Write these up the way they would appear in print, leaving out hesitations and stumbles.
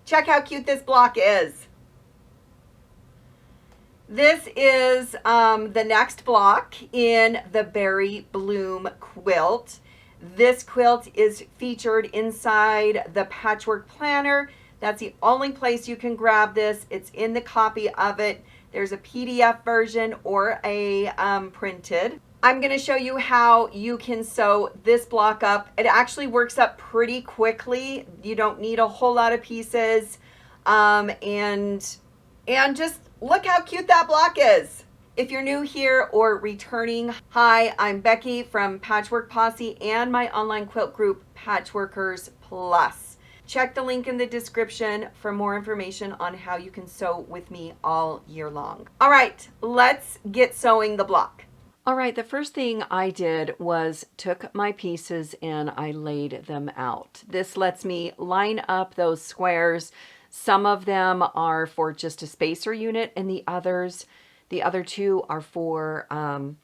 Check how cute this block is. This is the next block in the Berry Bloom quilt. This quilt is featured inside the Patchwork Planner. That's the only place you can grab this. It's in the copy of it. There's a PDF version or a printed. I'm going to show you how you can sew this block up. It actually works up pretty quickly. You don't need a whole lot of pieces. And just look how cute that block is. If you're new here or returning, hi, I'm Becky from Patchwork Posse and my online quilt group, Patchworkers Plus. Check the link in the description for more information on how you can sew with me all year long. All right, let's get sewing the block. All right, the first thing I did was took my pieces and I laid them out. This lets me line up those squares. Some of them are for just a spacer unit and the other two are for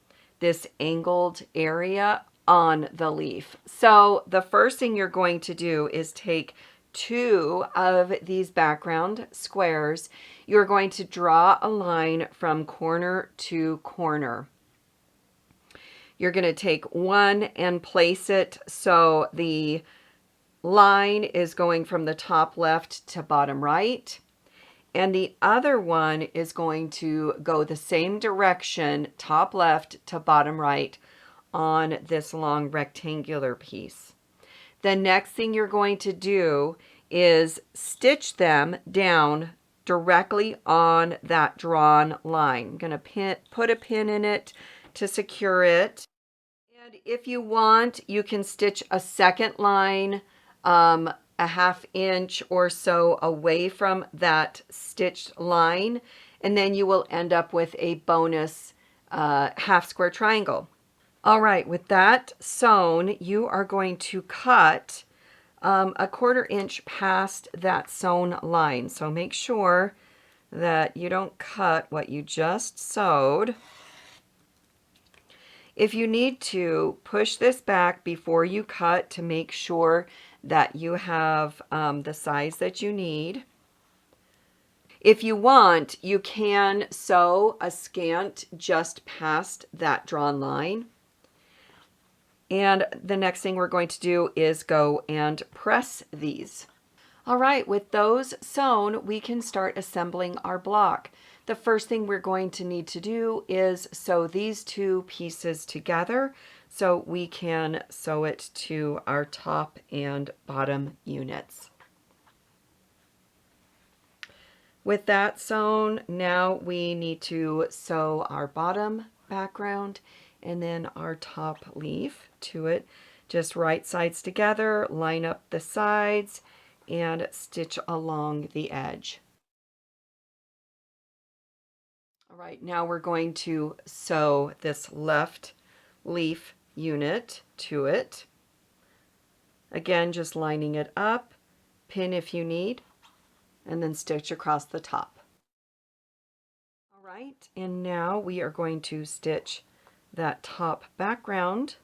this angled area on the leaf. So the first thing you're going to do is take 2 of these background squares. You're going to draw a line from corner to corner. You're going to take one and place it so the line is going from the top left to bottom right. And the other one is going to go the same direction, top left to bottom right, on this long rectangular piece. The next thing you're going to do is stitch them down directly on that drawn line. I'm going to put a pin in it to secure it. And if you want, you can stitch a second line a ½ inch or so away from that stitched line, and then you will end up with a bonus half square triangle. All right, with that sewn, you are going to cut a ½ inch past that sewn line. So make sure that you don't cut what you just sewed. If you need to, push this back before you cut to make sure that you have the size that you need. If you want, you can sew a scant just past that drawn line. And the next thing we're going to do is go and press these. All right, with those sewn, we can start assembling our block. The first thing we're going to need to do is sew these 2 pieces together so we can sew it to our top and bottom units. With that sewn, now we need to sew our bottom background and then our top leaf to it. Just right sides together, line up the sides, and stitch along the edge. All right, now we're going to sew this left leaf unit to it. Again, just lining it up, pin if you need, and then stitch across the top. All right, and now we are going to stitch that top background.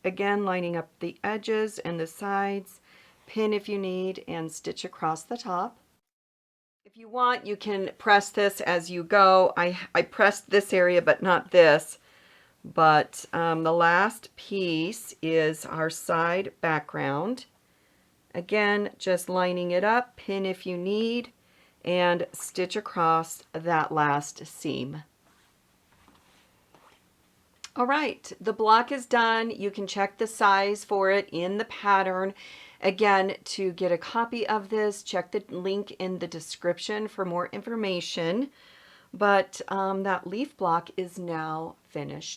Again, lining up the edges and the sides, pin if you need, and stitch across the top. If you want, you can press this as you go. I pressed this area, but not this. But the last piece is our side background. Again, just lining it up, pin if you need, and stitch across that last seam. All right, the block is done. You can check the size for it in the pattern. Again, to get a copy of this, check the link in the description for more information. But that leaf block is now finished.